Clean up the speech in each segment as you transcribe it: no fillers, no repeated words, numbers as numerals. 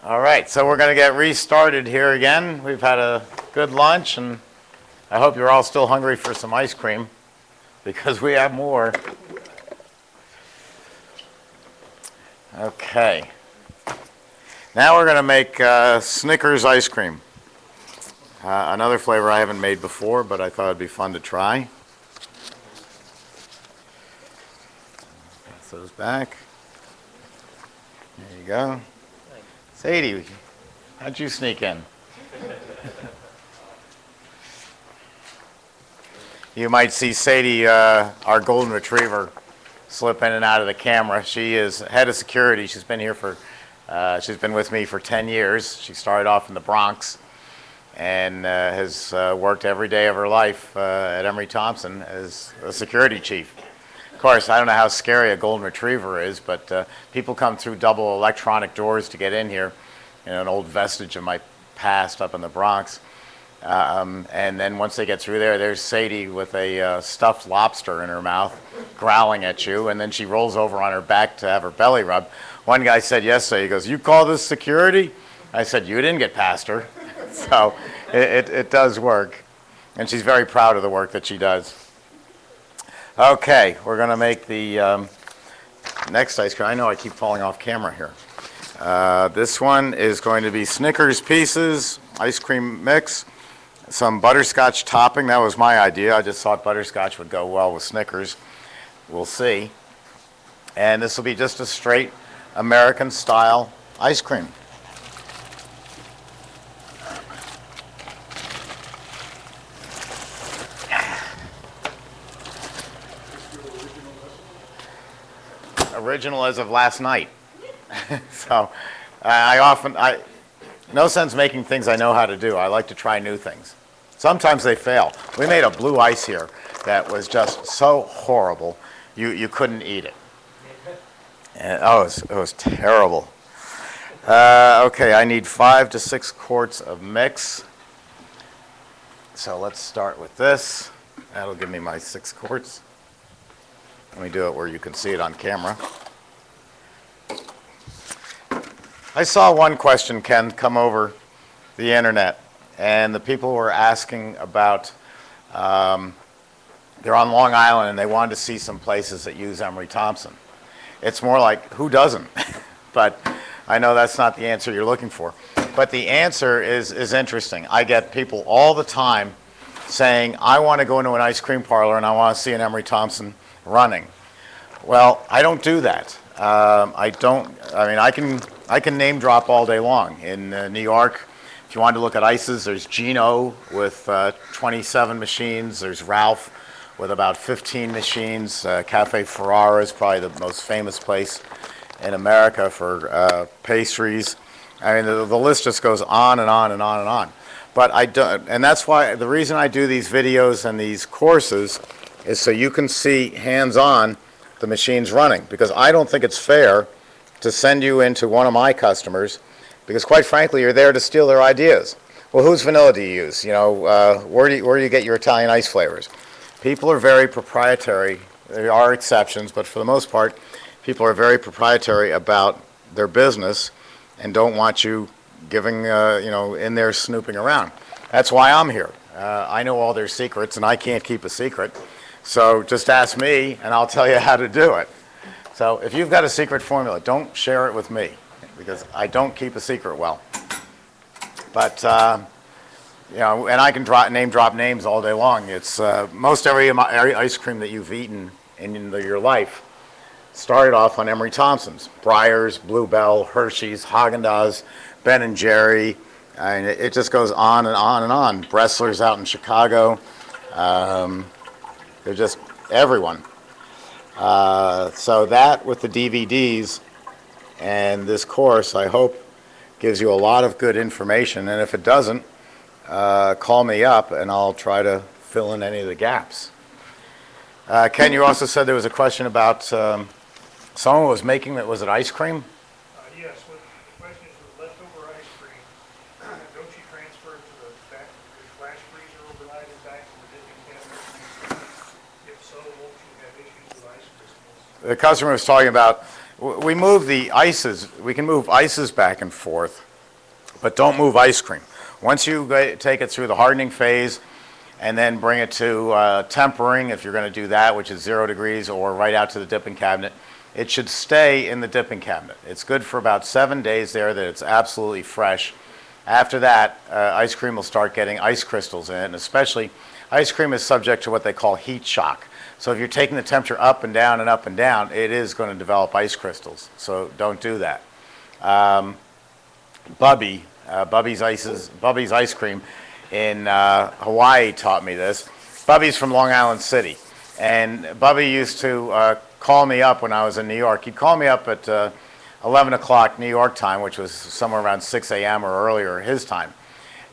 All right, so we're going to get restarted here again. We've had a good lunch, and I hope you're all still hungry for some ice cream, because we have more. Okay. Now we're going to make Snickers Ice Cream. Another flavor I haven't made before, but I thought it'd be fun to try. Pass those back. There you go. Sadie, how'd you sneak in? You might see Sadie, our golden retriever, slip in and out of the camera. She is head of security. She's been here for, she's been with me for 10 years. She started off in the Bronx and has worked every day of her life at Emery-Thompson as a security chief. Of course, I don't know how scary a golden retriever is, but people come through double electronic doors to get in here. You know, an old vestige of my past up in the Bronx. And then once they get through there, there's Sadie with a stuffed lobster in her mouth, growling at you, and then she rolls over on her back to have her belly rubbed. One guy said yesterday, he goes, "You call this security?" I said, "You didn't get past her." So it does work. And she's very proud of the work that she does. Okay, we're going to make the next ice cream. I know I keep falling off camera here. This one is going to be Snickers Pieces, ice cream mix, some butterscotch topping. That was my idea. I just thought butterscotch would go well with Snickers. We'll see. And this will be just a straight American style ice cream. Original as of last night. So no sense making things I know how to do. I like to try new things. Sometimes they fail. We made a blue ice here that was just so horrible you couldn't eat it. And, oh, it was terrible. Okay, I need 5 to 6 quarts of mix. So let's start with this. That'll give me my 6 quarts. Let me do it where you can see it on camera. I saw one question, Ken, come over the internet, and the people were asking about, they're on Long Island and they wanted to see some places that use Emery-Thompson. It's more like, who doesn't? But I know that's not the answer you're looking for. But the answer is interesting. I get people all the time saying, I want to go into an ice cream parlor and I want to see an Emery-Thompson running. Well, I don't do that. I can name drop all day long. In New York, if you want to look at ices, there's Gino with 27 machines. There's Ralph with about 15 machines. Cafe Ferrara is probably the most famous place in America for pastries. I mean, the list just goes on and on and on and on. But I don't, and that's why the reason I do these videos and these courses is so you can see hands-on the machines running, because I don't think it's fair to send you into one of my customers, because quite frankly, you're there to steal their ideas. Well, whose vanilla do you use? You know, where do you get your Italian ice flavors? People are very proprietary. There are exceptions, but for the most part, people are very proprietary about their business and don't want you giving, in there snooping around. That's why I'm here. I know all their secrets, and I can't keep a secret. So just ask me, and I'll tell you how to do it. So if you've got a secret formula, don't share it with me, because I don't keep a secret well. But, and I can name drop names all day long. It's most every ice cream that you've eaten in your life started off on Emery-Thompson's. Breyers, Bluebell, Hershey's, Haagen-Dazs, Ben & Jerry. I mean, it just goes on and on and on. Bressler's out in Chicago. They're just everyone. So that with the DVDs and this course, I hope, gives you a lot of good information. And if it doesn't, call me up and I'll try to fill in any of the gaps. Ken, you also said there was a question about someone was making that. Was it ice cream? Yes. The question is, the customer was talking about, we move the ices, we can move ices back and forth, but don't move ice cream. Once you take it through the hardening phase and then bring it to tempering, if you're going to do that, which is 0 degrees, or right out to the dipping cabinet, it should stay in the dipping cabinet. It's good for about 7 days there that it's absolutely fresh. After that, ice cream will start getting ice crystals in it, and especially ice cream is subject to what they call heat shock. So if you're taking the temperature up and down and up and down, it is going to develop ice crystals. So don't do that. Bubby's Ice Cream in Hawaii taught me this. Bubby's from Long Island City. And Bubby used to call me up when I was in New York. He'd call me up at 11 o'clock New York time, which was somewhere around 6 a.m. or earlier his time,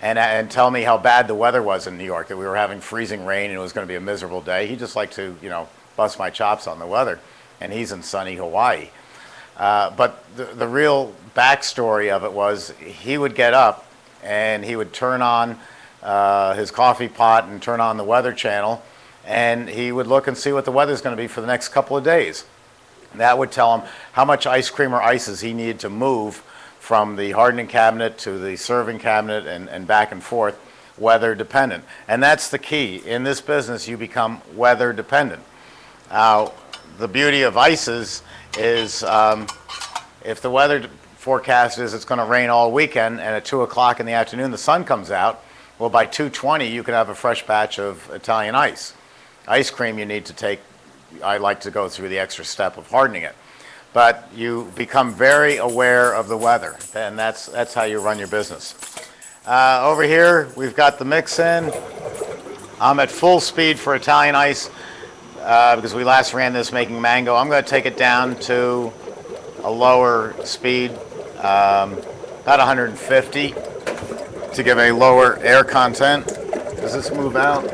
and tell me how bad the weather was in New York, that we were having freezing rain and it was going to be a miserable day. He just liked to, bust my chops on the weather, and he's in sunny Hawaii. But the real backstory of it was he would get up and he would turn on his coffee pot and turn on the Weather Channel, and he would look and see what the weather's going to be for the next couple of days. That would tell him how much ice cream or ices he needed to move from the hardening cabinet to the serving cabinet and back and forth, weather dependent. And that's the key. In this business, you become weather dependent. The beauty of ices is if the weather forecast is it's going to rain all weekend and at 2 o'clock in the afternoon the sun comes out, well, by 2:20 you can have a fresh batch of Italian ice. Ice cream you need to take, I like to go through the extra step of hardening it. But you become very aware of the weather, and that's how you run your business. Over here, we've got the mix in. I'm at full speed for Italian ice because we last ran this making mango. I'm going to take it down to a lower speed, about 150, to give a lower air content. Does this move out?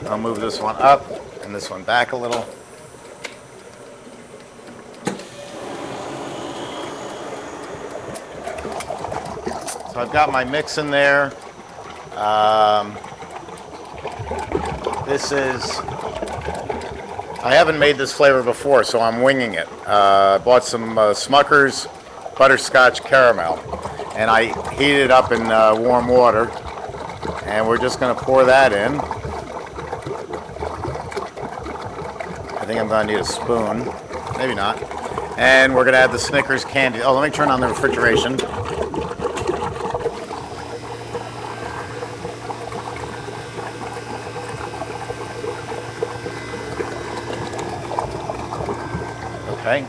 I'll move this one up and this one back a little. So I've got my mix in there. This is, I haven't made this flavor before, so I'm winging it. I bought some Smucker's butterscotch caramel, and I heated it up in warm water, and we're just going to pour that in. I think I'm going to need a spoon, maybe not. And we're going to add the Snickers candy. Oh, let me turn on the refrigeration. Okay.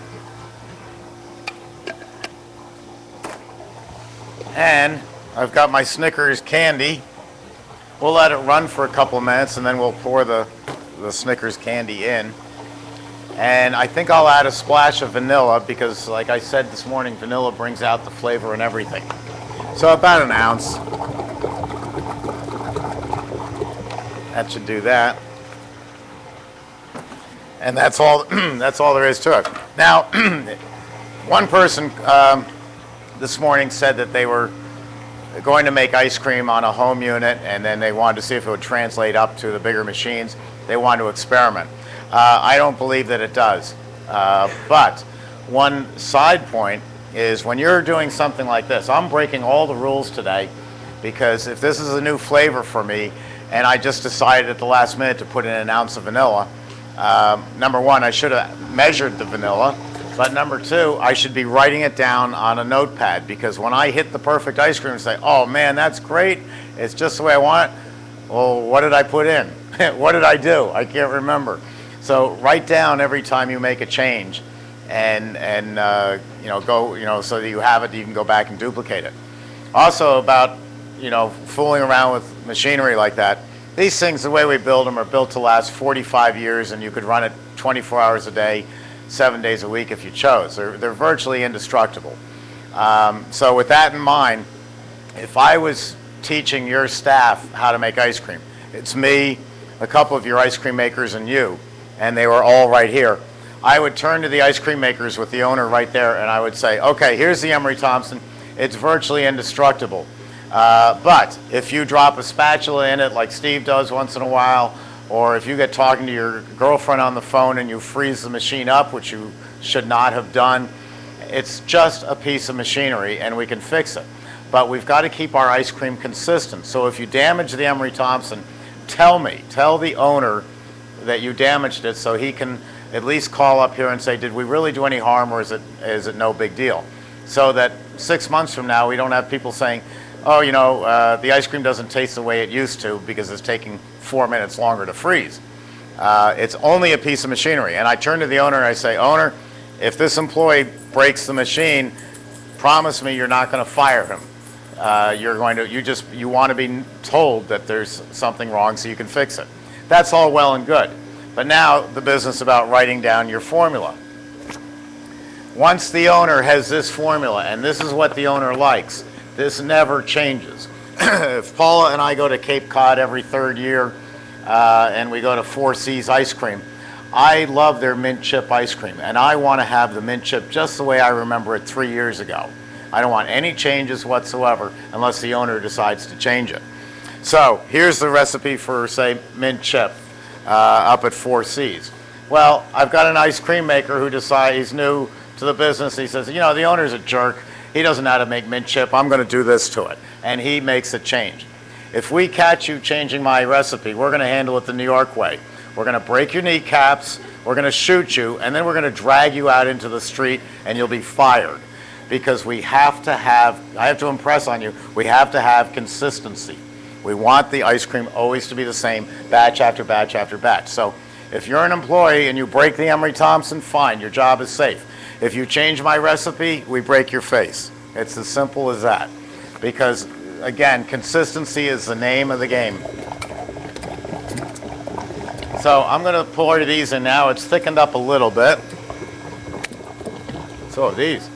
And I've got my Snickers candy. We'll let it run for a couple of minutes and then we'll pour the Snickers candy in. And I think I'll add a splash of vanilla because, like I said this morning, vanilla brings out the flavor and everything. So about an ounce. That should do that. And that's all. That's all there is to it. Now, one person this morning said that they were going to make ice cream on a home unit, and then they wanted to see if it would translate up to the bigger machines. They wanted to experiment. I don't believe that it does. But one side point is when you're doing something like this, I'm breaking all the rules today because if this is a new flavor for me and I just decided at the last minute to put in an ounce of vanilla, number one, I should have measured the vanilla, but number two, I should be writing it down on a notepad because when I hit the perfect ice cream and say, oh man, that's great, it's just the way I want it, well, what did I put in? What did I do? I can't remember. So write down every time you make a change, and go so that you have it, you can go back and duplicate it. Also about fooling around with machinery like that. These things, the way we build them, are built to last 45 years, and you could run it 24 hours a day, 7 days a week if you chose. They're virtually indestructible. So with that in mind, if I was teaching your staff how to make ice cream, it's me, a couple of your ice cream makers, and you, and they were all right here, I would turn to the ice cream makers with the owner right there and I would say, okay, here's the Emery Thompson. It's virtually indestructible. But if you drop a spatula in it like Steve does once in a while, or if you get talking to your girlfriend on the phone and you freeze the machine up, which you should not have done, it's just a piece of machinery and we can fix it. But we've got to keep our ice cream consistent. So if you damage the Emery Thompson, tell me, tell the owner that you damaged it so he can at least call up here and say, did we really do any harm, or is it no big deal? So that 6 months from now we don't have people saying, oh, you know, the ice cream doesn't taste the way it used to because it's taking 4 minutes longer to freeze. It's only a piece of machinery. And I turn to the owner and I say, owner, if this employee breaks the machine, promise me you're not going to fire him. You want to be told that there's something wrong so you can fix it. That's all well and good. But now the business about writing down your formula. Once the owner has this formula, and this is what the owner likes, this never changes. If Paula and I go to Cape Cod every 3rd year and we go to 4C's Ice Cream, I love their mint chip ice cream, and I want to have the mint chip just the way I remember it 3 years ago. I don't want any changes whatsoever unless the owner decides to change it. So here's the recipe for, say, mint chip up at 4C's. Well, I've got an ice cream maker who decides he's new to the business. He says, you know, the owner's a jerk. He doesn't know how to make mint chip. I'm going to do this to it. And he makes a change. If we catch you changing my recipe, we're going to handle it the New York way. We're going to break your kneecaps, we're going to shoot you, and then we're going to drag you out into the street and you'll be fired. Because we have to have, I have to impress on you, we have to have consistency. We want the ice cream always to be the same, batch after batch after batch. So if you're an employee and you break the Emery Thompson, fine, your job is safe. If you change my recipe, we break your face. It's as simple as that. Because, again, consistency is the name of the game. So I'm going to pour these in now. It's thickened up a little bit. So these.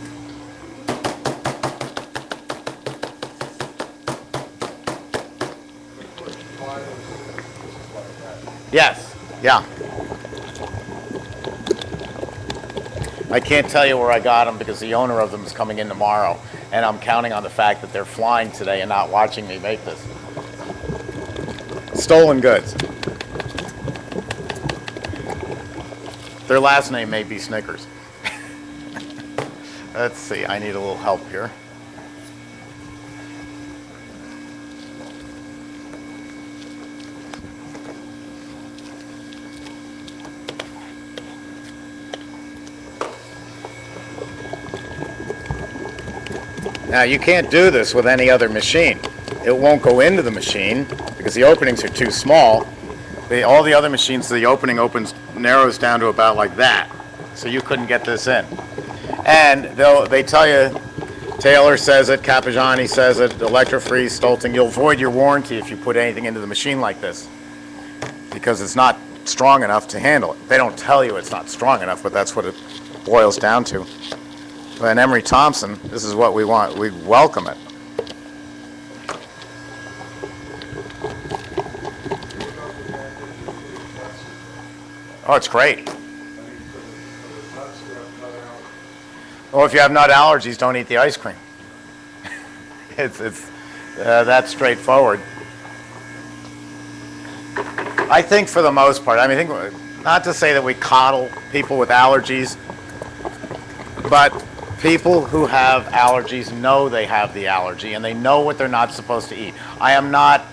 Yes, yeah. I can't tell you where I got them because the owner of them is coming in tomorrow, and I'm counting on the fact that they're flying today and not watching me make this. Stolen goods. Their last name may be Snickers. Let's see, I need a little help here. Now you can't do this with any other machine. It won't go into the machine because the openings are too small. All the other machines, the opening narrows down to about like that. So you couldn't get this in. And they tell you, Taylor says it, Capajani says it, Electrofreeze, Stolting, you'll void your warranty if you put anything into the machine like this because it's not strong enough to handle it. They don't tell you it's not strong enough, but that's what it boils down to. But an Emery Thompson, this is what we want. We welcome it. Oh, it's great. Well, if you have nut allergies, don't eat the ice cream. It's that straightforward. I think for the most part, I mean, not to say that we coddle people with allergies, but people who have allergies know they have the allergy and they know what they're not supposed to eat. I am not,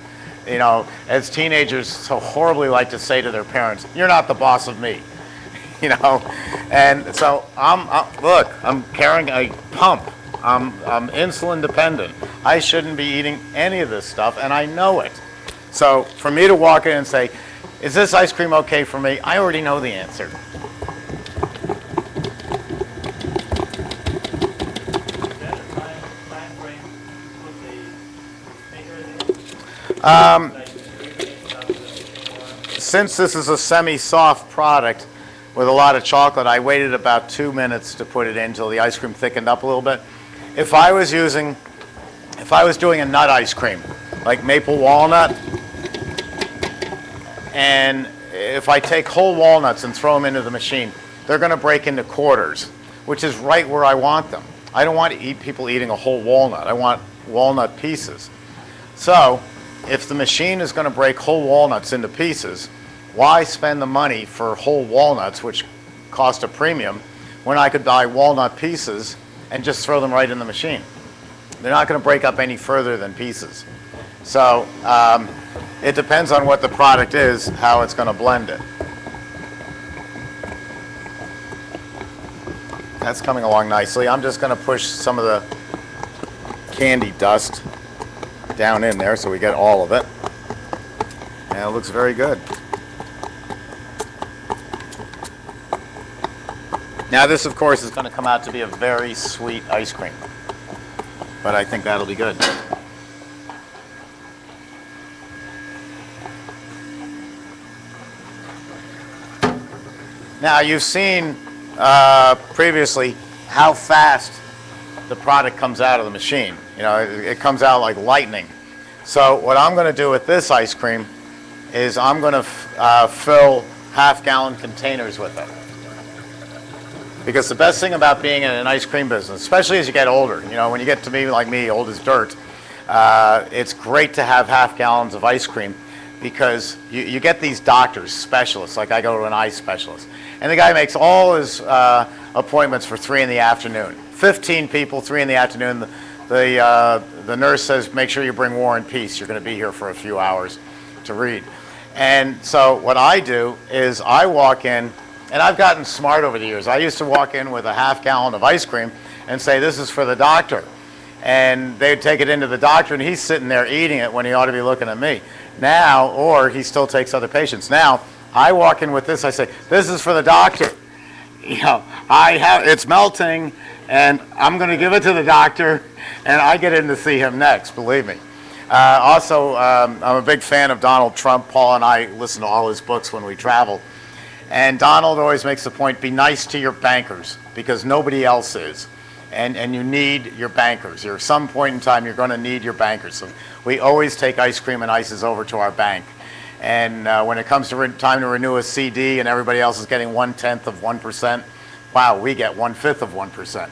you know, as teenagers so horribly like to say to their parents, you're not the boss of me, you know. And so look, I'm carrying a pump. I'm insulin dependent. I shouldn't be eating any of this stuff, and I know it. So for me to walk in and say, is this ice cream okay for me? I already know the answer. Since this is a semi-soft product with a lot of chocolate, I waited about 2 minutes to put it in until the ice cream thickened up a little bit. If I was doing a nut ice cream, like maple walnut, and if I take whole walnuts and throw them into the machine, they're going to break into quarters, which is right where I want them. I don't want people eating a whole walnut. I want walnut pieces. So if the machine is going to break whole walnuts into pieces, why spend the money for whole walnuts, which cost a premium, when I could buy walnut pieces and just throw them right in the machine? They're not going to break up any further than pieces. So it depends on what the product is, how it's going to blend it. That's coming along nicely. I'm just going to push some of the candy dust down in there so we get all of it. And it looks very good. Now this, of course, is going to come out to be a very sweet ice cream. But I think that'll be good. Now you've seen previously how fast the product comes out of the machine. You know, it comes out like lightning. So what I'm going to do with this ice cream is I'm going to fill half-gallon containers with it. Because the best thing about being in an ice cream business, especially as you get older, you know, when you get to be like me, old as dirt, it's great to have half-gallons of ice cream because you get these doctors, specialists, like I go to an eye specialist, and the guy makes all his appointments for 3 in the afternoon. 15 people, 3 in the afternoon. The nurse says, make sure you bring War and Peace. You're going to be here for a few hours to read. And so what I do is I walk in, and I've gotten smart over the years. I used to walk in with a half-gallon of ice cream and say, this is for the doctor. And they'd take it into the doctor, and he's sitting there eating it when he ought to be looking at me. Now, or he still takes other patients. Now, I walk in with this, I say, this is for the doctor. You know, it's melting, and I'm going to give it to the doctor, and I get in to see him next, believe me. Also, I'm a big fan of Donald Trump. Paul and I listen to all his books when we travel. And Donald always makes the point, be nice to your bankers, because nobody else is. And you need your bankers. At some point in time, you're going to need your bankers. So we always take ice cream and ices over to our bank. And when it comes to time to renew a CD and everybody else is getting 1/10 of 1%, wow, we get 1/5 of 1%.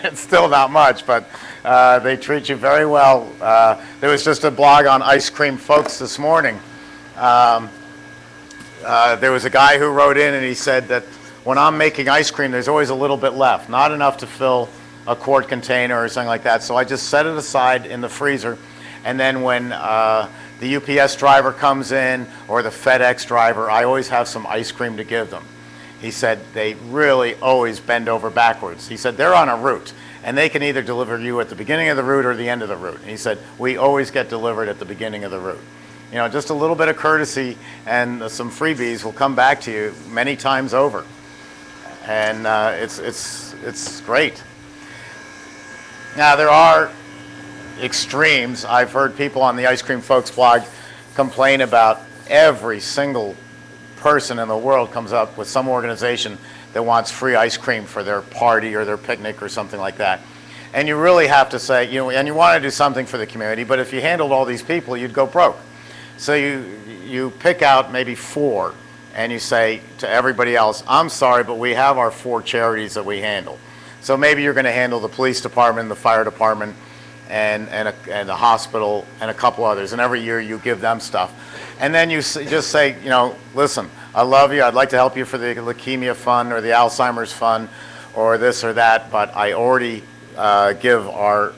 It's still not much, but they treat you very well. There was just a blog on Ice Cream Folks this morning. There was a guy who wrote in and he said that when I'm making ice cream, there's always a little bit left, not enough to fill a quart container or something like that. So I just set it aside in the freezer, and then when the UPS driver comes in or the FedEx driver, I always have some ice cream to give them. He said they really always bend over backwards. He said they're on a route, and they can either deliver you at the beginning of the route or the end of the route. And he said we always get delivered at the beginning of the route. You know, just a little bit of courtesy and some freebies will come back to you many times over. And it's great. Now there are extremes. I've heard people on the Ice Cream Folks blog complain about every single person in the world comes up with some organization that wants free ice cream for their party or their picnic or something like that. And you really have to say, you know, and you want to do something for the community, but if you handled all these people, you'd go broke. So you pick out maybe 4 and you say to everybody else, I'm sorry, but we have our 4 charities that we handle. So maybe you're going to handle the police department, the fire department, and the hospital, and a couple others. And every year you give them stuff. And then you just say, you know, listen, I love you. I'd like to help you for the Leukemia Fund or the Alzheimer's Fund or this or that, but I already give our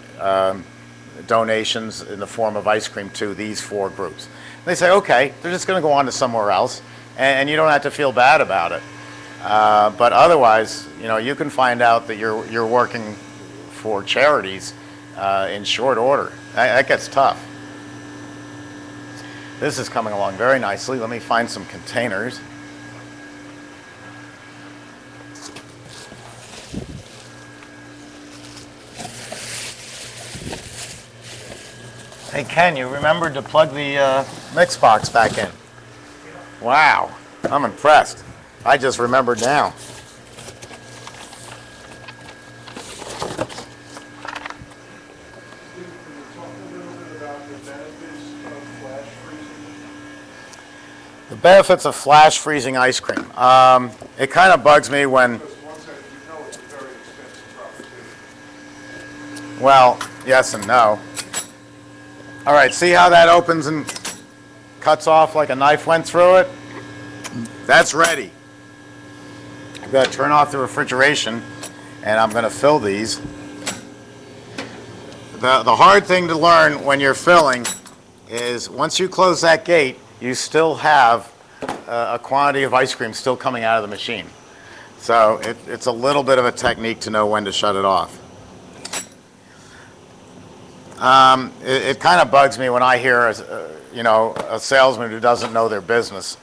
donations in the form of ice cream to these 4 groups. And they say, okay, they're just going to go on to somewhere else. And you don't have to feel bad about it. But otherwise, you know, you can find out that you're working for charities in short order. That gets tough. This is coming along very nicely. Let me find some containers. Hey Ken, you remembered to plug the mix box back in. Wow, I'm impressed. I just remembered now. The benefits of flash freezing ice cream. It kind of bugs me when... Well, yes and no. All right, see how that opens and cuts off like a knife went through it? That's ready. I'm going to turn off the refrigeration, and I'm going to fill these. The hard thing to learn when you're filling is once you close that gate, you still have a quantity of ice cream still coming out of the machine. So it's a little bit of a technique to know when to shut it off. It kind of bugs me when I hear a salesman who doesn't know their business,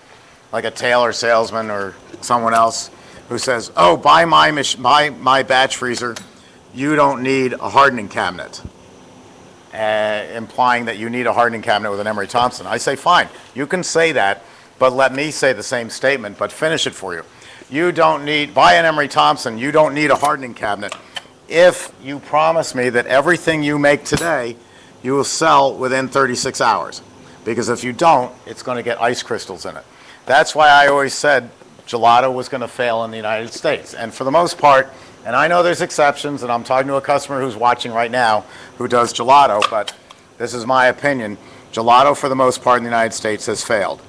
like a Taylor salesman or someone else who says, "Oh, buy my batch freezer. You don't need a hardening cabinet," implying that you need a hardening cabinet with an Emery Thompson. I say, fine, you can say that, but let me say the same statement, but finish it for you. You don't need, buy an Emery Thompson, you don't need a hardening cabinet if you promise me that everything you make today you will sell within 36 hours. Because if you don't, it's going to get ice crystals in it. That's why I always said gelato was going to fail in the United States. And for the most part, and I know there's exceptions, and I'm talking to a customer who's watching right now who does gelato, but this is my opinion. Gelato, for the most part in the United States, has failed.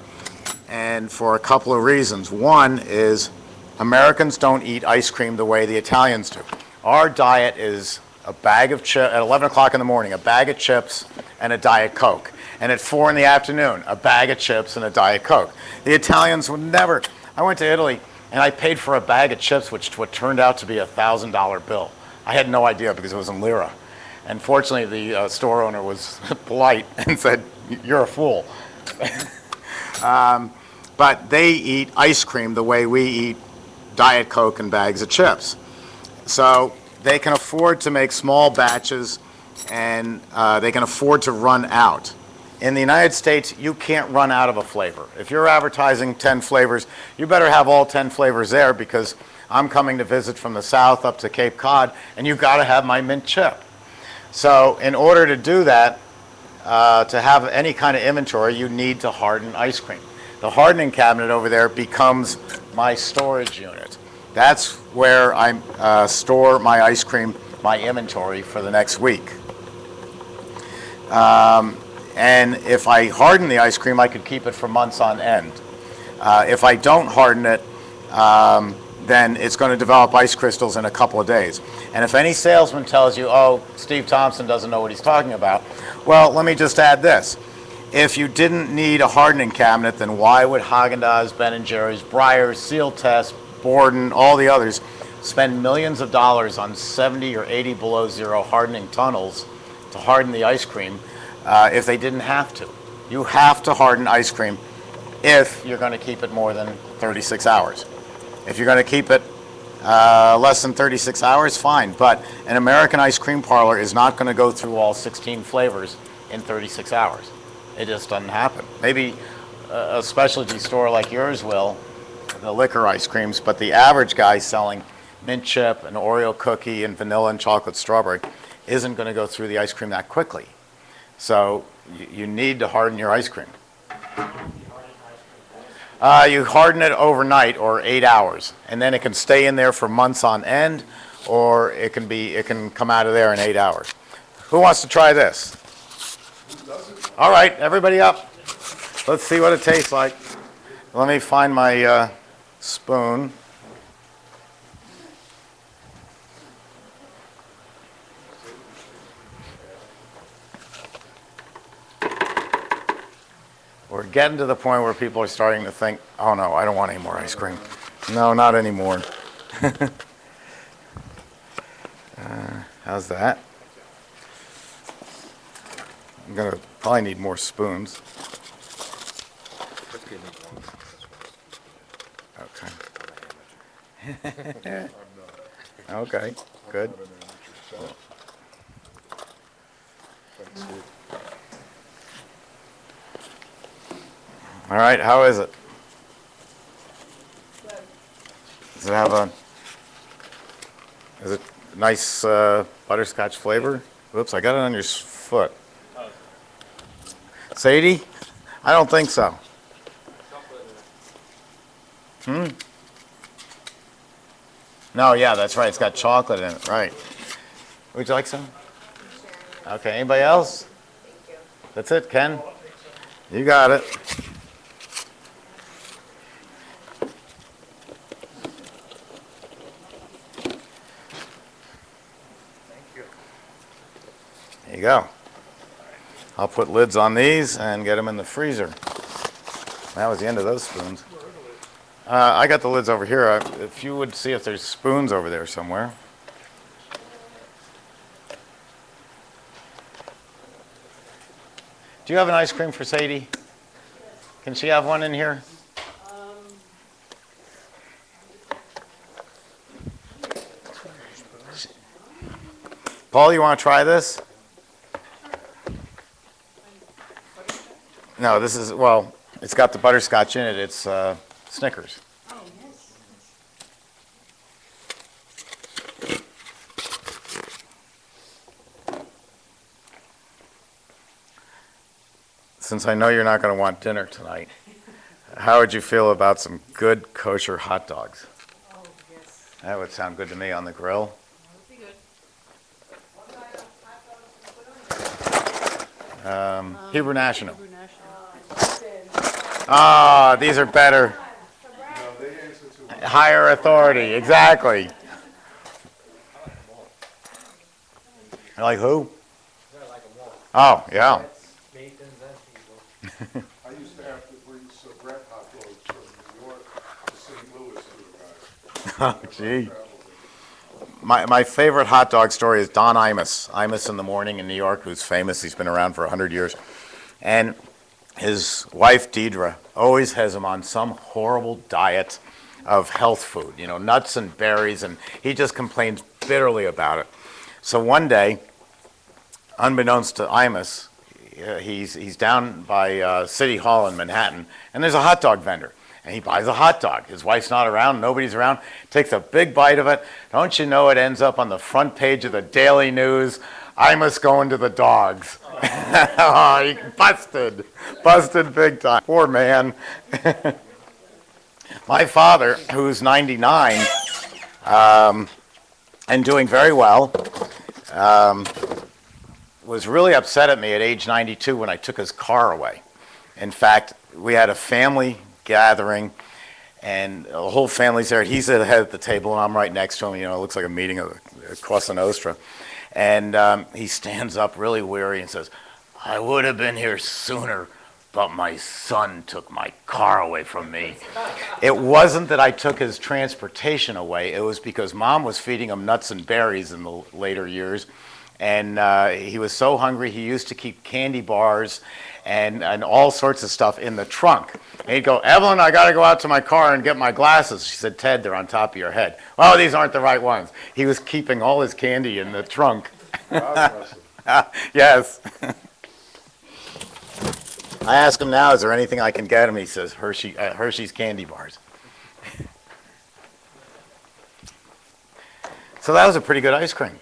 And for a couple of reasons. One is Americans don't eat ice cream the way the Italians do. Our diet is a bag of chips, at 11 o'clock in the morning, a bag of chips and a Diet Coke. And at 4 in the afternoon, a bag of chips and a Diet Coke. The Italians would never. I went to Italy, and I paid for a bag of chips, which what turned out to be a $1,000 bill. I had no idea because it was in lira. And fortunately, the store owner was polite and said, "You're a fool." But they eat ice cream the way we eat Diet Coke and bags of chips. So they can afford to make small batches, and they can afford to run out. In the United States, you can't run out of a flavor. If you're advertising 10 flavors, you better have all 10 flavors there, because I'm coming to visit from the south up to Cape Cod, and you've got to have my mint chip. So in order to do that, to have any kind of inventory, you need to harden ice cream. The hardening cabinet over there becomes my storage unit. That's where I store my ice cream, my inventory for the next week. And if I harden the ice cream, I could keep it for months on end. If I don't harden it, then it's going to develop ice crystals in a couple of days. And if any salesman tells you, "Oh, Steve Thompson doesn't know what he's talking about," well, let me just add this. If you didn't need a hardening cabinet, then why would Haagen-Dazs, Ben & Jerry's, Breyers, Seal Test, Borden, all the others spend millions of dollars on 70 or 80 below zero hardening tunnels to harden the ice cream if they didn't have to? You have to harden ice cream if you're going to keep it more than 36 hours. If you're going to keep it less than 36 hours, fine. But an American ice cream parlor is not going to go through all 16 flavors in 36 hours. It just doesn't happen. Maybe a specialty store like yours will, the liquor ice creams, but the average guy selling mint chip, an Oreo cookie, and vanilla and chocolate strawberry isn't going to go through the ice cream that quickly. So you need to harden your ice cream. You harden it overnight, or 8 hours, and then it can stay in there for months on end, or it can come out of there in 8 hours. Who wants to try this? All right, everybody up. Let's see what it tastes like. Let me find my spoon. We're getting to the point where people are starting to think, "Oh no, I don't want any more ice cream." No, not anymore. How's that? I'm going to probably need more spoons. Okay. Okay, good. All right, how is it? Does it have is it nice butterscotch flavor? Whoops, I got it on your foot. Sadie? I don't think so. No, yeah, that's right. It's got chocolate in it, right. Would you like some? Okay, anybody else? Thank you. That's it, Ken? You got it. you go. I'll put lids on these and get them in the freezer. That was the end of those spoons. I got the lids over here. If you would see if there's spoons over there somewhere. Do you have an ice cream for Sadie? Can she have one in here? Paul, you want to try this? No, this is, well, it's got the butterscotch in it. It's Snickers. Oh, yes. Since I know you're not going to want dinner tonight, how would you feel about some good kosher hot dogs? Oh, yes. That would sound good to me on the grill. That would be good. Hebrew National. Hebrew National. Ah, these are better. Higher authority, exactly. Like who? Oh, yeah. I used to have to bring Sorbet hot dogs from New York to St. Louis to the guys. Oh, gee. My favorite hot dog story is Don Imus. Imus in the Morning in New York, who's famous. He's been around for 100 years. And his wife, Deidre, always has him on some horrible diet of health food, you know, nuts and berries, and he just complains bitterly about it. So one day, unbeknownst to Imus, he's down by City Hall in Manhattan, and there's a hot dog vendor. And he buys a hot dog. His wife's not around, nobody's around, takes a big bite of it. Don't you know it ends up on the front page of the Daily News, Imus going to the dogs. Oh, he busted big time. Poor man. My father, who's 99 and doing very well, was really upset at me at age 92 when I took his car away. In fact, we had a family gathering, and the whole family's there. He's at the head of the table, and I'm right next to him. You know, it looks like a meeting of Cosa Nostra. And he stands up really weary and says, "I would have been here sooner, but my son took my car away from me." It wasn't that I took his transportation away. It was because Mom was feeding him nuts and berries in the later years. And he was so hungry, he used to keep candy bars and all sorts of stuff in the trunk. And he'd go, "Evelyn, I got to go out to my car and get my glasses." She said, "Ted, they're on top of your head." "Oh, these aren't the right ones." He was keeping all his candy in the trunk. Yes. I ask him now, "Is there anything I can get him?" He says, Hershey's candy bars. So that was a pretty good ice cream.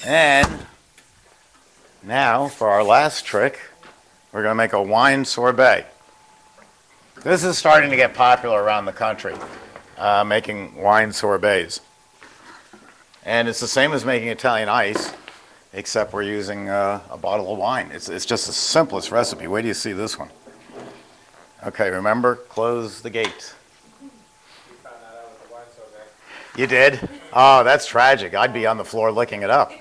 And now, for our last trick, we're going to make a wine sorbet. This is starting to get popular around the country, making wine sorbets. And it's the same as making Italian ice, except we're using a bottle of wine. It's just the simplest recipe. Wait till you see this one. Okay, remember, close the gate. You did? Oh, that's tragic. I'd be on the floor licking it up.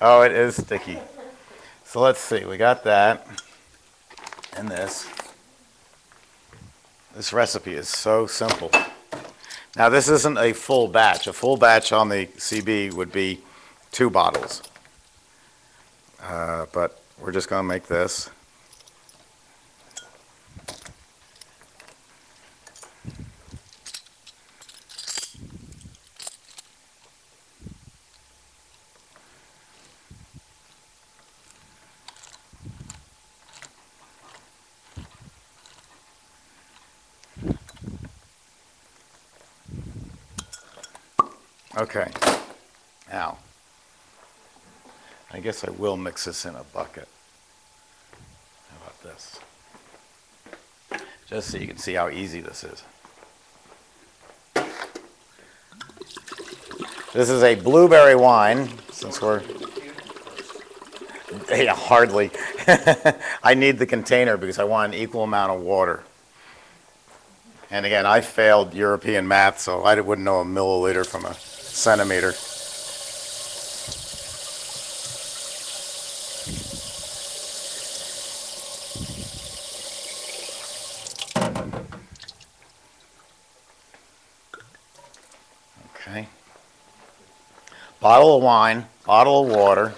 Oh, it is sticky. So let's see. We got that and this. This recipe is so simple. Now, this isn't a full batch. A full batch on the CB would be 2 bottles. But we're just going to make this. Okay, now, I guess I will mix this in a bucket. How about this? Just so you can see how easy this is. This is a blueberry wine, since we're... Yeah, hardly. I need the container because I want an equal amount of water. And again, I failed European math, so I wouldn't know a milliliter from a centimeter. Okay. Bottle of wine, bottle of water.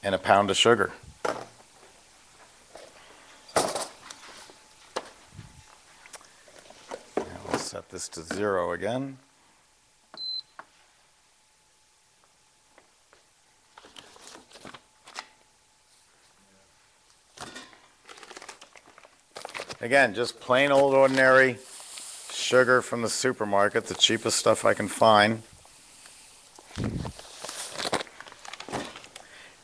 And a pound of sugar. Now we'll set this to 0 again. Again, just plain old ordinary sugar from the supermarket, the cheapest stuff I can find.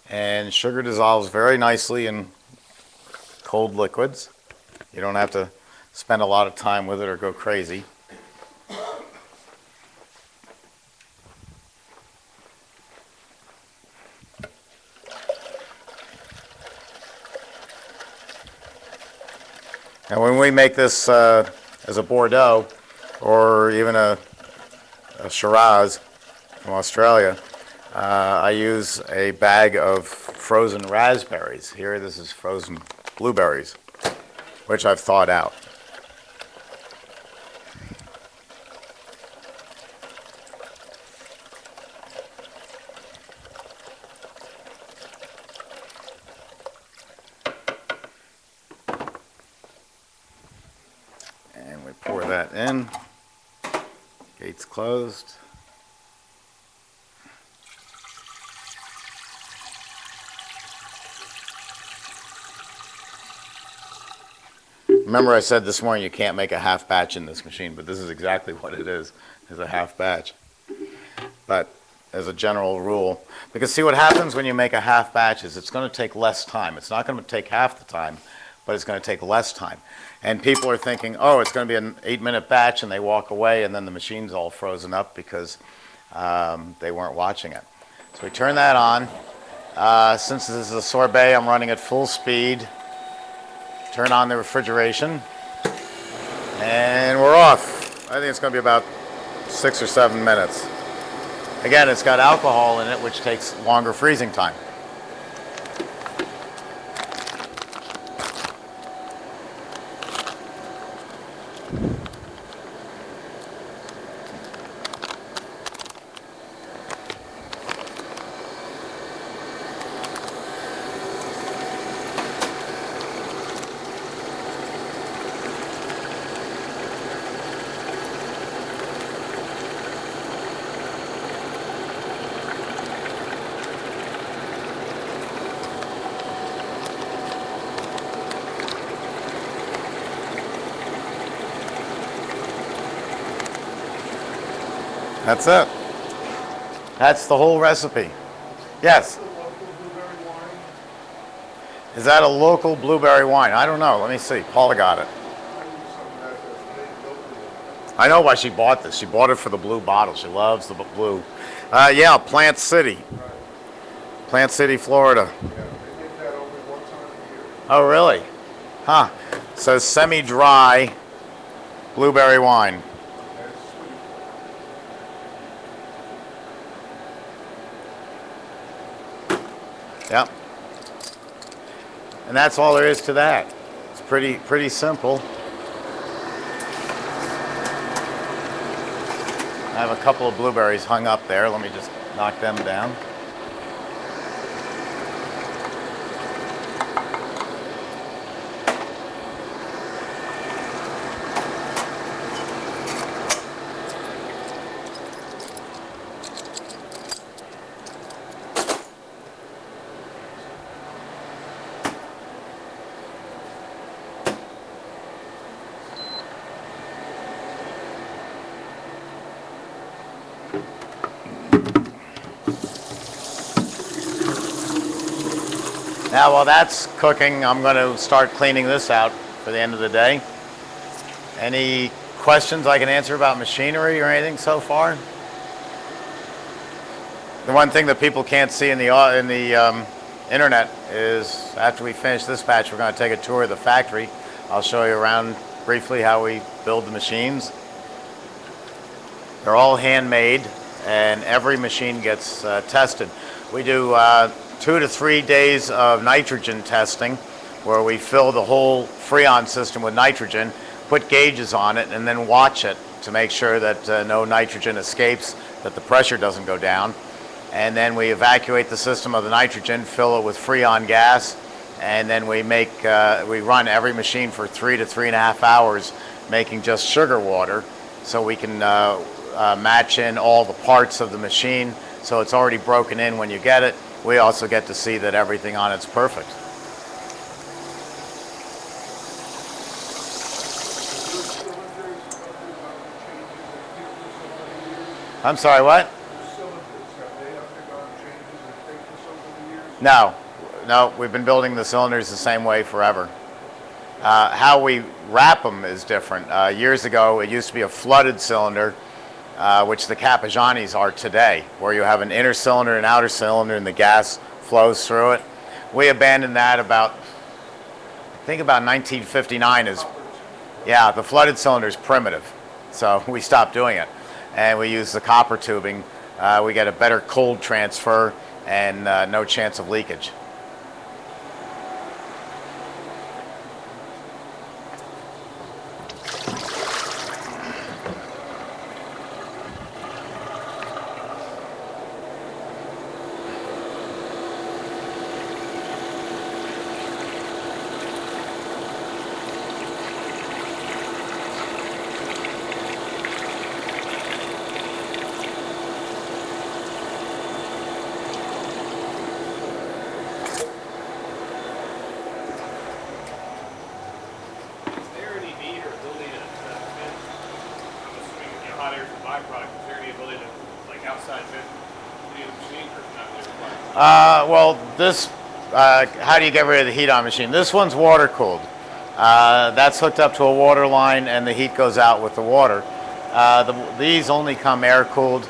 And sugar dissolves very nicely in cold liquids. You don't have to spend a lot of time with it or go crazy. And when we make this as a Bordeaux or even a Shiraz from Australia, I use a bag of frozen raspberries. Here, this is frozen blueberries, which I've thawed out. And we pour that in. Gates closed. Remember I said this morning you can't make a half batch in this machine, but this is exactly what it is a half batch. But as a general rule, because see what happens when you make a half batch is it's going to take less time. It's not going to take half the time, but it's going to take less time. And people are thinking, oh, it's going to be an 8-minute batch, and they walk away, and then the machine's all frozen up because they weren't watching it. So we turn that on. Since this is a sorbet, I'm running at full speed. Turn on the refrigeration, and we're off. I think it's going to be about 6 or 7 minutes. Again, it's got alcohol in it, which takes longer freezing time. That's it. That's the whole recipe. Yes? Is that a local blueberry wine? I don't know. Let me see. Paula got it. I know why she bought this. She bought it for the blue bottle. She loves the blue. Yeah, Plant City. Plant City, Florida. Oh, really? Huh. It says semi-dry blueberry wine. Yep. And that's all there is to that. It's pretty simple. I have a couple of blueberries hung up there. Let me just knock them down. Now, while that's cooking, I'm going to start cleaning this out for the end of the day. Any questions I can answer about machinery or anything so far? The one thing that people can't see in the internet is after we finish this batch, we're going to take a tour of the factory. I'll show you around briefly how we build the machines. They're all handmade, and every machine gets tested. We do 2 to 3 days of nitrogen testing, where we fill the whole Freon system with nitrogen, put gauges on it, and then watch it to make sure that no nitrogen escapes, that the pressure doesn't go down. And then we evacuate the system of the nitrogen, fill it with Freon gas, and then we run every machine for 3 to 3.5 hours, making just sugar water, so we can match in all the parts of the machine, so it's already broken in when you get it. We also get to see that everything on it's perfect. I'm sorry, what? No, we've been building the cylinders the same way forever. How we wrap them is different. Years ago, it used to be a flooded cylinder, which the Capigianis are today, where you have an inner cylinder and outer cylinder and the gas flows through it. We abandoned that about 1959 yeah, the flooded cylinder is primitive, so we stopped doing it. And we use the copper tubing. We get a better cold transfer and no chance of leakage. How do you get rid of the heat on a machine? This one's water cooled. That's hooked up to a water line and the heat goes out with the water. These only come air cooled.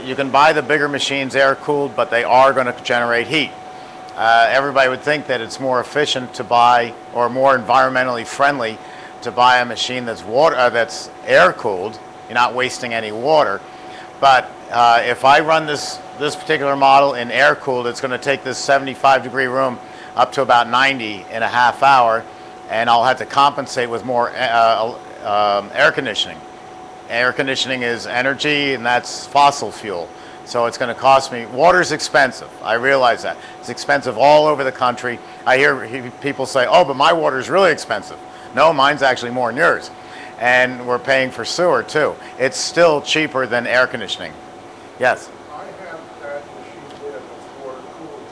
You can buy the bigger machines air cooled, but they are going to generate heat. Everybody would think that it's more efficient to buy, or more environmentally friendly, to buy a machine that's air cooled. You're not wasting any water. But if I run this particular model in air cooled, it's going to take this 75-degree room up to about 90 in a half hour, and I'll have to compensate with more air conditioning. Air conditioning is energy, and that's fossil fuel. So it's going to cost me. Water's expensive. I realize that. It's expensive all over the country. I hear people say, oh, but my water's really expensive. No, mine's actually more than yours. And we're paying for sewer too. It's still cheaper than air conditioning. Yes? I have that machine there that's water cooled.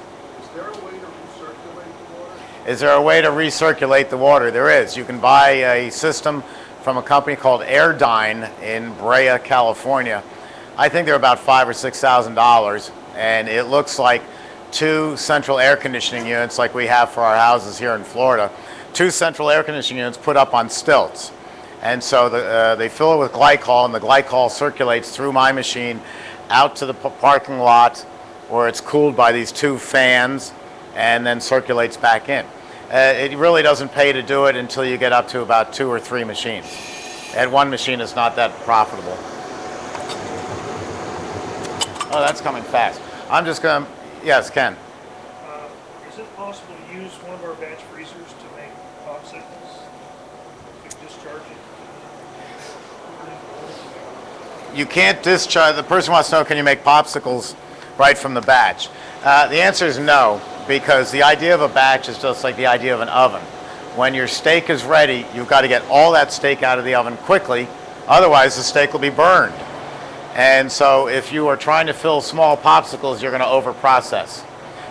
Is there a way to recirculate the water? Is there a way to recirculate the water? There is. You can buy a system from a company called Airdyne in Brea, California. I think they're about $5,000 or $6,000, and it looks like 2 central air conditioning units like we have for our houses here in Florida. 2 central air conditioning units put up on stilts. And so they fill it with glycol, and the glycol circulates through my machine out to the parking lot where it's cooled by these 2 fans and then circulates back in. It really doesn't pay to do it until you get up to about 2 or 3 machines. At one machine, it's not that profitable. Oh, that's coming fast. I'm just going to, yes, Ken. Is it possible to use one of our batch freezers to make popsicles? To discharge it? You can't discharge. The person wants to know, can you make popsicles right from the batch? The answer is no, because the idea of a batch is just like the idea of an oven. When your steak is ready, you've got to get all that steak out of the oven quickly, otherwise the steak will be burned. And so if you are trying to fill small popsicles, you're going to overprocess.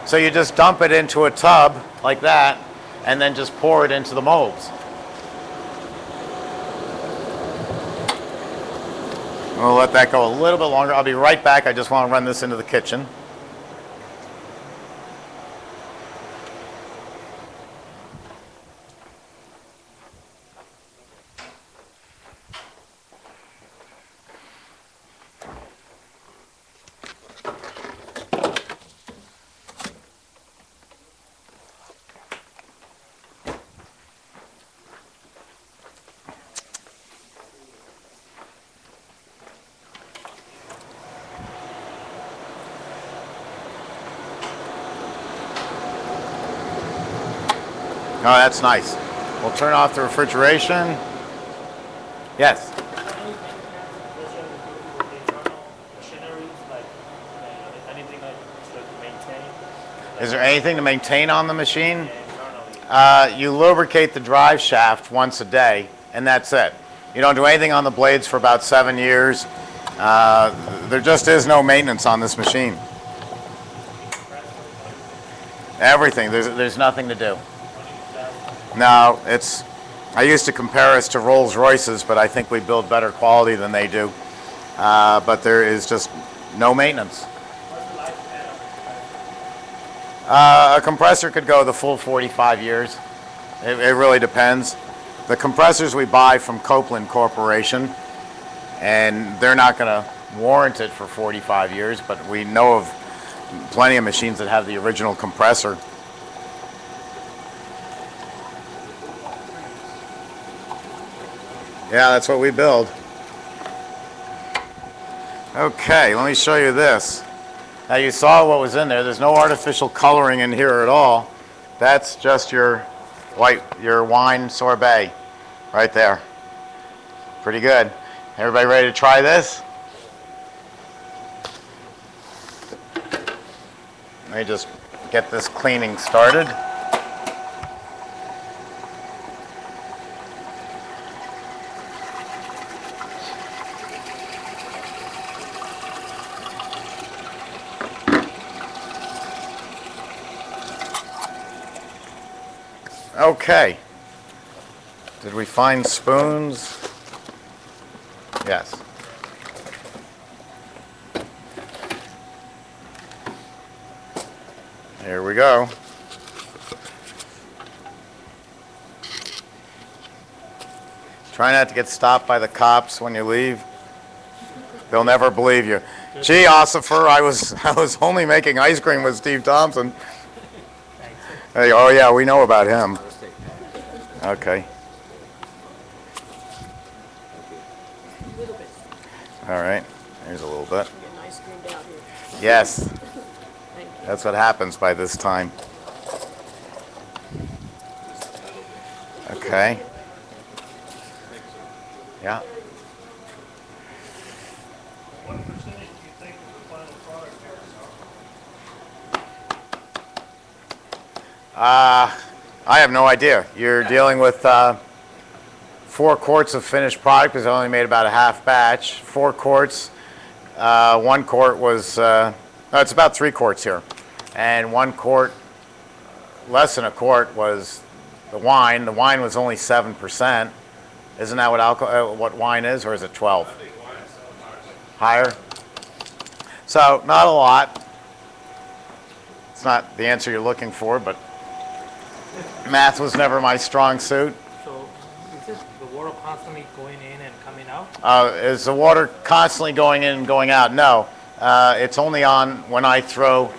So you just dump it into a tub like that, and then just pour it into the molds. We'll let that go a little bit longer. I'll be right back. I just want to run this into the kitchen. that's nice. We'll turn off the refrigeration. Yes. Is there anything to maintain on the machine? You lubricate the drive shaft once a day, and that's it. You don't do anything on the blades for about 7 years. There just is no maintenance on this machine. Everything. There's nothing to do. No, I used to compare us to Rolls Royces, but I think we build better quality than they do. But there is just no maintenance. A compressor could go the full 45 years. It really depends. The compressors we buy from Copeland Corporation, and they're not going to warrant it for 45 years, but we know of plenty of machines that have the original compressor. Yeah, that's what we build. Okay, let me show you this. Now you saw what was in there. There's no artificial coloring in here at all. That's just your wine sorbet right there. Pretty good. Everybody ready to try this? Let me just get this cleaning started. Okay. Did we find spoons? Yes. Here we go. Try not to get stopped by the cops when you leave. They'll never believe you. Gee, Ossifer, I was only making ice cream with Steve Thompson. Hey, oh yeah, we know about him. Okay. All right. Here's a little bit. Yes. That's what happens by this time. Okay. Yeah. What percentage do you think of the final product here? I have no idea. You're dealing with 4 quarts of finished product because I only made about a half batch. 4 quarts. 1 quart was, no, it's about 3 quarts here. And 1 quart, less than a quart, was the wine. The wine was only 7%. Isn't that what wine is, or is it 12? Higher? So, not a lot. It's not the answer you're looking for, but math was never my strong suit. So, is it the water constantly going in and coming out? Is the water constantly going in and going out? No. It's only on when I throw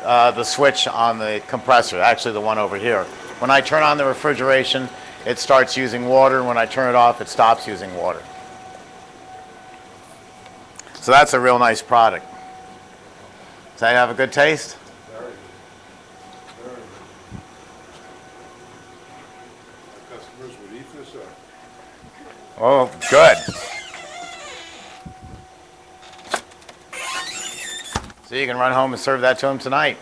the switch on the compressor, actually the one over here. When I turn on the refrigeration, it starts using water. When I turn it off, it stops using water. So that's a real nice product. Does that have a good taste? Very good. Very good. Our customers would eat this up. Oh, good. So you can run home and serve that to them tonight.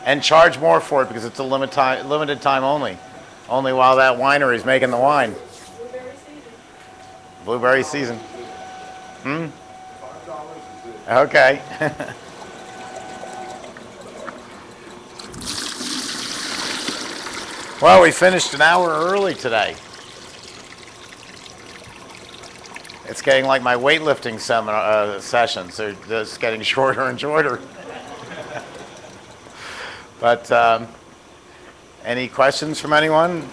And charge more for it because it's a limited time only. Only while that winery is making the wine. Blueberry season. Blueberry season. $5 is it. Okay. Well, we finished an hour early today. It's getting like my weightlifting sessions. They're just getting shorter and shorter. But any questions from anyone?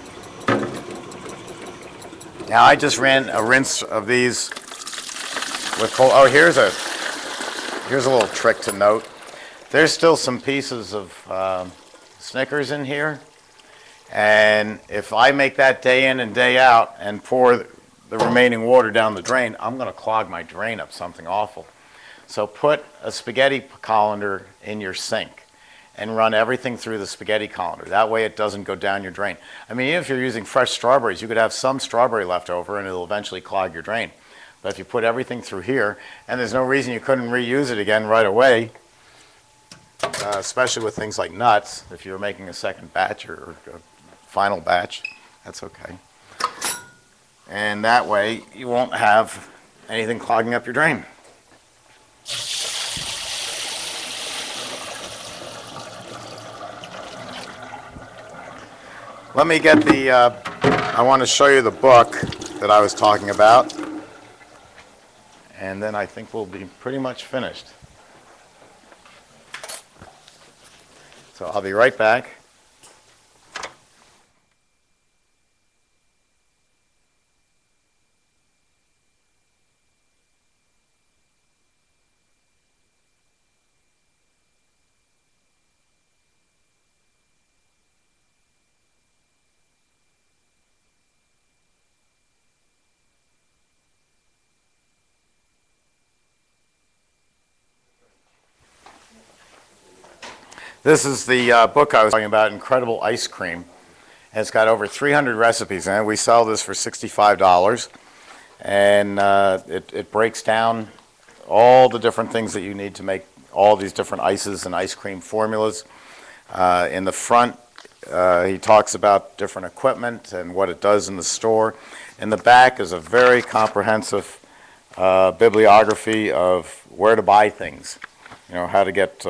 Now I just ran a rinse of these with cold. Oh, here's a little trick to note. There's still some pieces of Snickers in here, and if I make that day in and day out and pour the remaining water down the drain, I'm going to clog my drain up something awful. So put a spaghetti colander in your sink. and run everything through the spaghetti colander. That way it doesn't go down your drain. I mean, even if you're using fresh strawberries, you could have some strawberry left over and it'll eventually clog your drain. But if you put everything through here, and there's no reason you couldn't reuse it again right away, especially with things like nuts, if you're making a second batch or a final batch, that's okay. And that way you won't have anything clogging up your drain. Let me get the, I want to show you the book that I was talking about, and then I think we'll be pretty much finished. So I'll be right back. This is the book I was talking about, Incredible Ice Cream. And it's got over 300 recipes in it. We sell this for $65. And it breaks down all the different things that you need to make all these different ices and ice cream formulas. In the front, he talks about different equipment and what it does in the store. In the back is a very comprehensive bibliography of where to buy things. You know, how to get...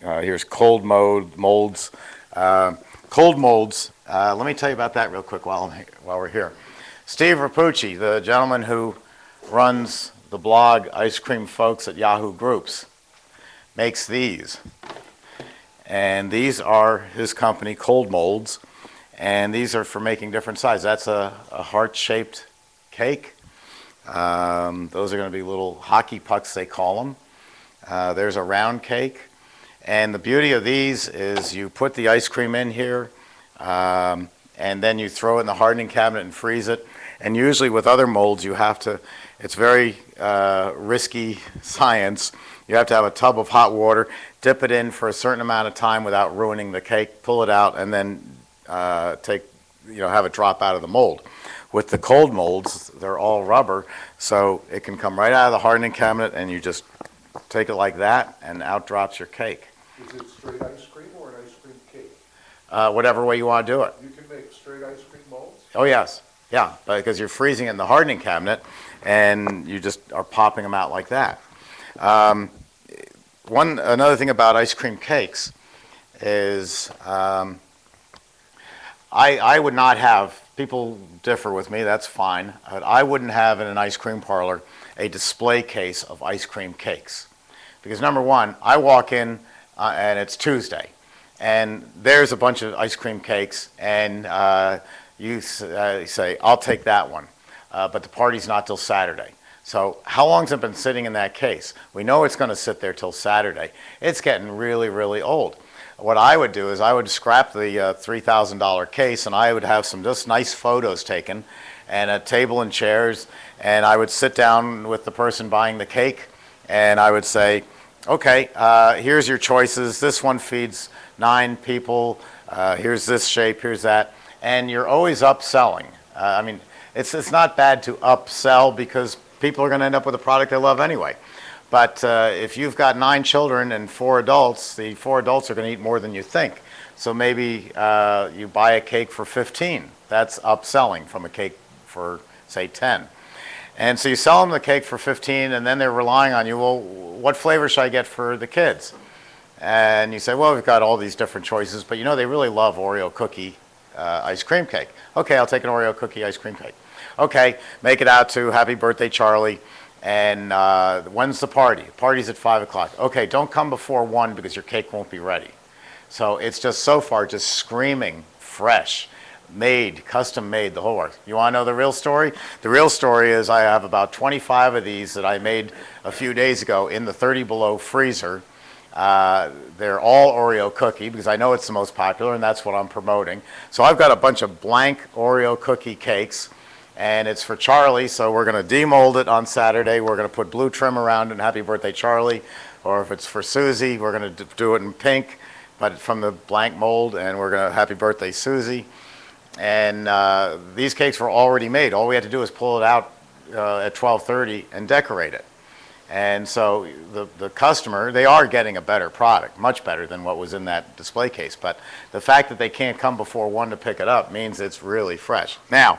here's cold molds. Cold molds, let me tell you about that real quick while we're here. Steve Rapucci, the gentleman who runs the blog Ice Cream Folks at Yahoo Groups, makes these. And these are his company, Cold Molds. And these are for making different sizes. That's a heart-shaped cake. Those are going to be little hockey pucks, they call them. There's a round cake. And the beauty of these is you put the ice cream in here, and then you throw it in the hardening cabinet and freeze it. And usually with other molds, you have to, it's very risky science. You have to have a tub of hot water, dip it in for a certain amount of time without ruining the cake, pull it out, and then have it drop out of the mold. With the cold molds, they're all rubber, so it can come right out of the hardening cabinet, and you just take it like that, and out drops your cake. Is it straight ice cream or an ice cream cake? Whatever way you want to do it. You can make straight ice cream molds? Oh, yes. Yeah, because you're freezing it in the hardening cabinet, and you just are popping them out like that. Another thing about ice cream cakes is I would not have, people differ with me, that's fine, but I wouldn't have in an ice cream parlor a display case of ice cream cakes. Because number one, I walk in and it's Tuesday, and there's a bunch of ice cream cakes, and you say, I'll take that one, but the party's not till Saturday. So how long's it been sitting in that case? We know it's going to sit there till Saturday. It's getting really, really old. What I would do is I would scrap the $3,000 case, and I would have some just nice photos taken, and a table and chairs, and I would sit down with the person buying the cake, and I would say, okay, here's your choices. This one feeds 9 people. Here's this shape, here's that. And you're always upselling. I mean, it's not bad to upsell because people are going to end up with a product they love anyway. But if you've got 9 children and 4 adults, the 4 adults are going to eat more than you think. So maybe you buy a cake for 15. That's upselling from a cake for, say, 10. And so you sell them the cake for 15, and then they're relying on you, well, what flavor should I get for the kids? And you say, well, we've got all these different choices, but you know they really love Oreo cookie ice cream cake. Okay, I'll take an Oreo cookie ice cream cake. Okay, make it out to Happy Birthday, Charlie. And when's the party? The party's at 5 o'clock. Okay, don't come before 1 because your cake won't be ready. So it's just so far just screaming fresh, made, custom made, the whole works. You want to know the real story? The real story is I have about 25 of these that I made a few days ago in the 30 below freezer. They're all Oreo cookie because I know it's the most popular and that's what I'm promoting. So I've got a bunch of blank Oreo cookie cakes. And it's for Charlie, so we're going to demold it on Saturday. We're going to put blue trim around it, and Happy Birthday, Charlie. Or if it's for Susie, we're going to do it in pink, but from the blank mold, and we're going to happy birthday Susie. And these cakes were already made. All we had to do was pull it out at 12:30 and decorate it. And so the customer, they are getting a better product, much better than what was in that display case. But the fact that they can't come before 1 to pick it up means it's really fresh. Now,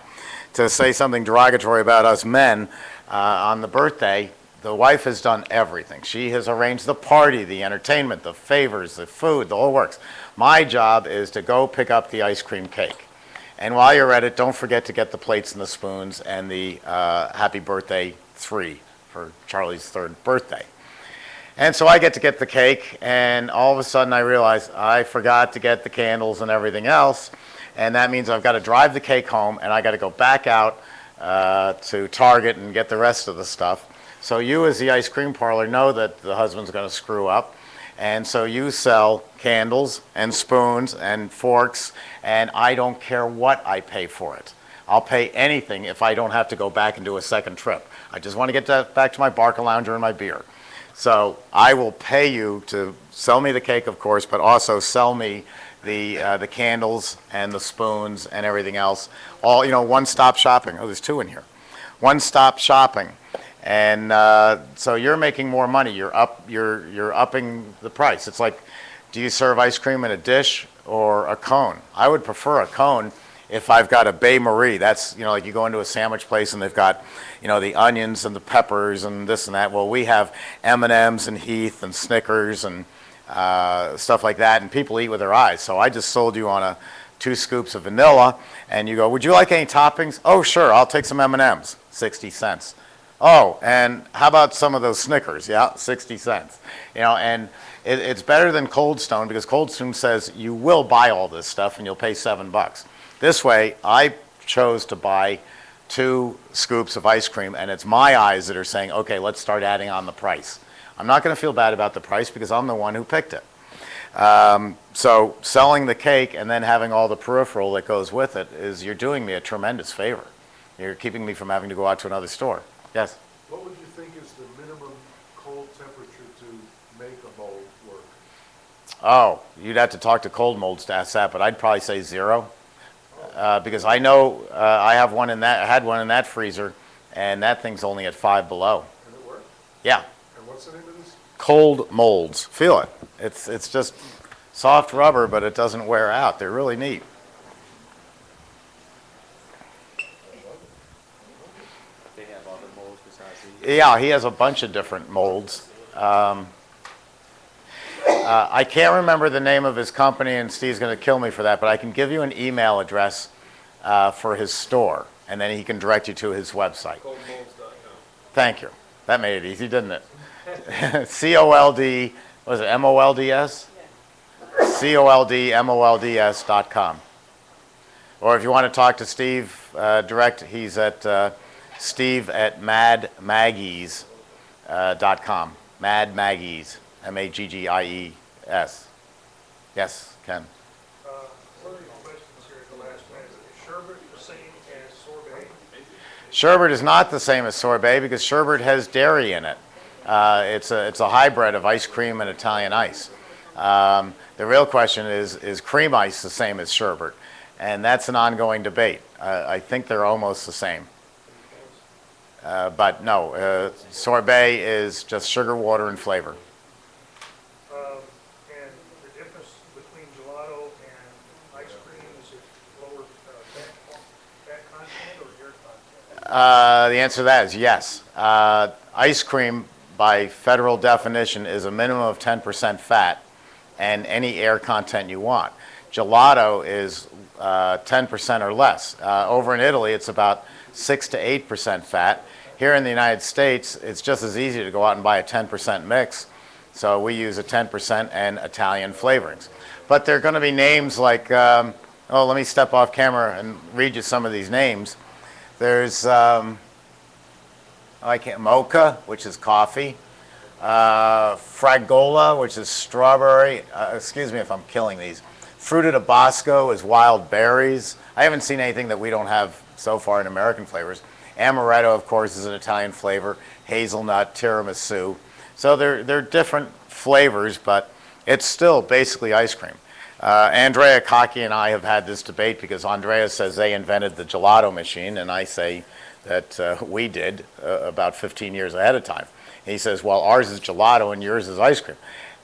to say something derogatory about us men, on the birthday, the wife has done everything. She has arranged the party, the entertainment, the favors, the food, the whole works. My job is to go pick up the ice cream cake. And while you're at it, don't forget to get the plates and the spoons and the happy birthday 3 for Charlie's 3rd birthday. And so I get to get the cake, and all of a sudden I realize I forgot to get the candles and everything else, and that means I've got to drive the cake home, and I got to go back out to Target and get the rest of the stuff. So you, as the ice cream parlor, know that the husband's going to screw up, and so you sell candles and spoons and forks, and I don't care what I pay for it. I'll pay anything if I don't have to go back and do a second trip. I just want to get back to my Barca Lounger and my beer. So I will pay you to sell me the cake, of course, but also sell me the candles and the spoons and everything else. All, one-stop shopping. Oh, there's 2 in here. One-stop shopping. And so you're making more money. You're upping the price. It's like, do you serve ice cream in a dish or a cone? I would prefer a cone if I've got a Baie Marie. That's, like you go into a sandwich place and they've got, the onions and the peppers and this and that. Well, we have M&Ms and Heath and Snickers and stuff like that, and people eat with their eyes. So I just sold you on 2 scoops of vanilla, and you go, would you like any toppings? Oh, sure, I'll take some M&Ms, 60 cents. Oh, and how about some of those Snickers? Yeah, 60 cents. And it's better than Cold Stone, because Cold Stone says you will buy all this stuff and you'll pay $7. This way, I chose to buy 2 scoops of ice cream, and it's my eyes that are saying, okay, let's start adding on the price. I'm not going to feel bad about the price because I'm the one who picked it. So selling the cake and then having all the peripheral that goes with it you're doing me a tremendous favor. You're keeping me from having to go out to another store. Yes? What would you think is the minimum cold temperature to make a mold work? Oh, you'd have to talk to cold molds to ask that, but I'd probably say 0. Because I know I had one in that freezer, and that thing's only at 5 below. And it worked? Yeah. And what's the name of this? Cold molds. Feel it. It's just soft rubber, but it doesn't wear out. They're really neat. They have other molds besides these? Yeah, he has a bunch of different molds. I can't remember the name of his company, and Steve's going to kill me for that, but I can give you an email address for his store, and then he can direct you to his website. Coldmolds.com. Thank you. That made it easy, didn't it? COLD, was it MOLDS? COLDMOLDS.com. Or if you want to talk to Steve direct, he's at steve@madmaggies.com. Mad Maggies, Maggies. Yes, Ken. One of the questions here at the last minute, is Sherbert the same as Sorbet? Sherbert is not the same as Sorbet because Sherbert has dairy in it. It's a hybrid of ice cream and Italian ice. The real question is cream ice the same as Sherbert? And that's an ongoing debate. I think they're almost the same. But no, Sorbet is just sugar, water, and flavor. And the difference between gelato and ice cream, is it lower fat content or air content? The answer to that is yes. Ice cream, by federal definition, is a minimum of 10% fat and any air content you want. Gelato is 10% or less. Over in Italy, it's about 6 to 8% fat. Here in the United States, it's just as easy to go out and buy a 10% mix. So we use a 10% and Italian flavorings. But there are going to be names like, let me step off camera and read you some of these names. There's mocha, which is coffee. Fragola, which is strawberry. Excuse me if I'm killing these. Fruta de Bosco is wild berries. I haven't seen anything that we don't have so far in American flavors. Amaretto, of course, is an Italian flavor. Hazelnut, tiramisu. So they're different flavors, but It's still basically ice cream. Andrea Cocky and I have had this debate because Andrea says they invented the gelato machine, and I say that we did about 15 years ahead of time. And he says, well, ours is gelato and yours is ice cream.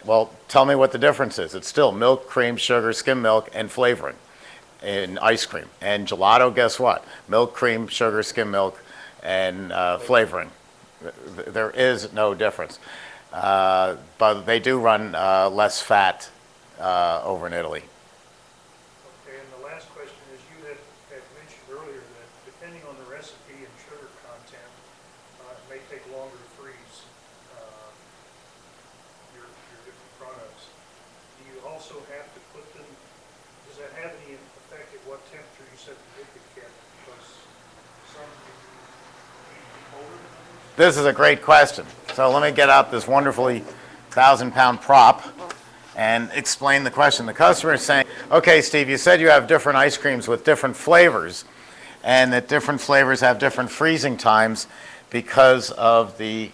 Well, tell me what the difference is. It's still milk, cream, sugar, skim milk, and flavoring in ice cream. And gelato, guess what? Milk, cream, sugar, skim milk, and flavoring. There is no difference. But they do run less fat over in Italy. Okay, and the last question is, you had mentioned earlier that depending on the recipe and sugar content, it may take longer to freeze your different products. Do you also have to put them, does that have any effect at what temperature you set the liquid cabinet? Because some need to be colder than others? This is a great question. So let me get out this wonderfully 1,000-pound prop and explain the question. The customer is saying, okay, Steve, you said you have different ice creams with different flavors, and that different flavors have different freezing times because of the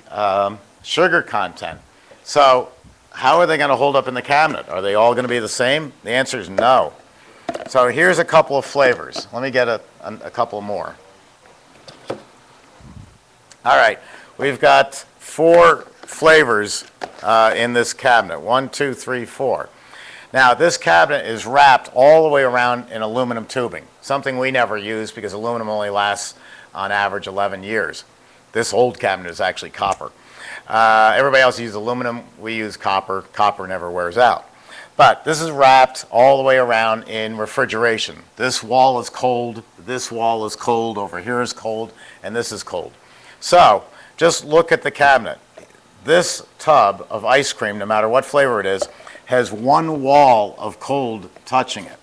sugar content. So how are they going to hold up in the cabinet? Are they all going to be the same? The answer is no. So here's a couple of flavors. Let me get a couple more. All right, we've got 4 flavors in this cabinet. 1, 2, 3, 4. Now, this cabinet is wrapped all the way around in aluminum tubing, something we never use because aluminum only lasts on average 11 years. This old cabinet is actually copper. Everybody else uses aluminum. We use copper. Copper never wears out. But this is wrapped all the way around in refrigeration. This wall is cold. This wall is cold. Over here is cold. And this is cold. So just look at the cabinet. This tub of ice cream, no matter what flavor it is, has one wall of cold touching it.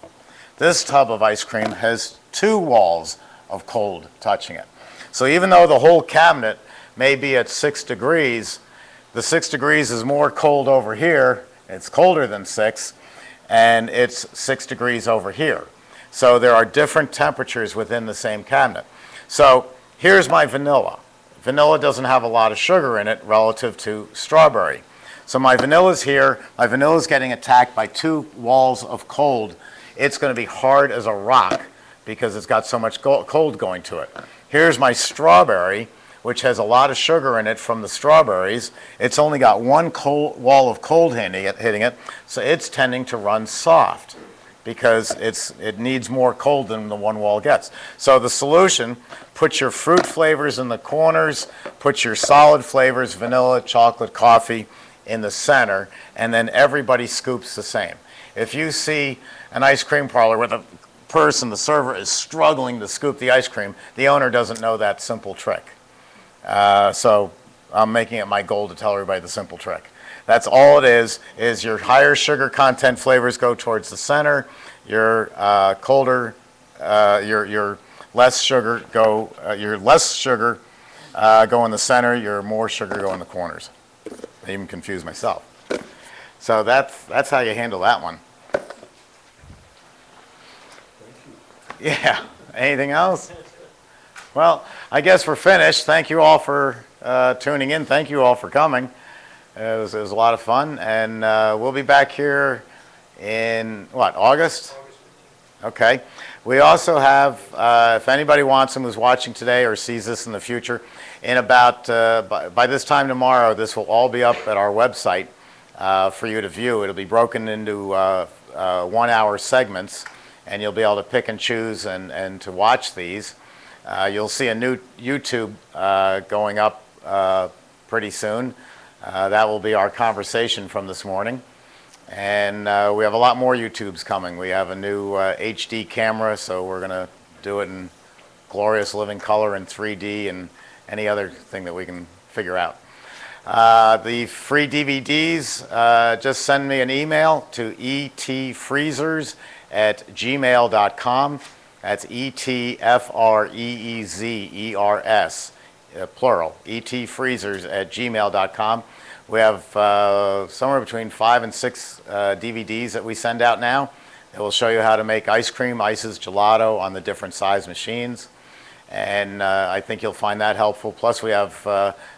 This tub of ice cream has 2 walls of cold touching it. So even though the whole cabinet may be at 6 degrees, the 6 degrees is more cold over here. It's colder than 6, and it's 6 degrees over here. So there are different temperatures within the same cabinet. So here's my vanilla. Vanilla doesn't have a lot of sugar in it relative to strawberry. So my vanilla's here. My vanilla's getting attacked by 2 walls of cold. It's going to be hard as a rock because it's got so much cold going to it. Here's my strawberry, which has a lot of sugar in it from the strawberries. It's only got 1 wall of cold hitting it, so it's tending to run soft because it needs more cold than the 1 wall gets. So the solution, put your fruit flavors in the corners, put your solid flavors, vanilla, chocolate, coffee, in the center, and then everybody scoops the same. If you see an ice cream parlor where the person, the server, is struggling to scoop the ice cream, the owner doesn't know that simple trick. So I'm making it my goal to tell everybody the simple trick. That's all it is your higher sugar content flavors go towards the center, your colder, your less sugar go, go in the center, your more sugar go in the corners. I even confused myself. So that's how you handle that one. Yeah. Anything else? Well, I guess we're finished. Thank you all for tuning in. Thank you all for coming. It was a lot of fun, and we'll be back here in what, August? Okay. We also have, if anybody wants them who's watching today or sees this in the future, in about by this time tomorrow, this will all be up at our website for you to view. It'll be broken into 1-hour segments, and you'll be able to pick and choose and to watch these. You'll see a new YouTube going up pretty soon. That will be our conversation from this morning. And we have a lot more YouTubes coming. We have a new HD camera, so we're going to do it in glorious living color in 3D and any other thing that we can figure out. The free DVDs, just send me an email to etfreezers@gmail.com. That's etfreezers, plural, etfreezers@gmail.com. We have somewhere between 5 and 6 DVDs that we send out now. It will show you how to make ice cream, ices, gelato on the different size machines. And I think you'll find that helpful. Plus we have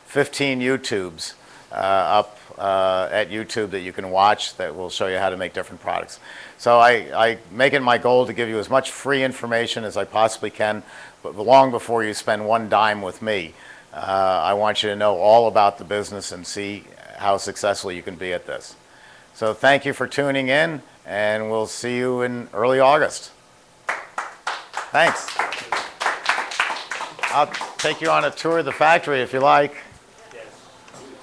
15 YouTubes up at YouTube that you can watch that will show you how to make different products. So I make it my goal to give you as much free information as I possibly can, but long before you spend one dime with me. I want you to know all about the business and see how successful you can be at this. So thank you for tuning in, and we'll see you in early August. Thanks. I'll take you on a tour of the factory if you like.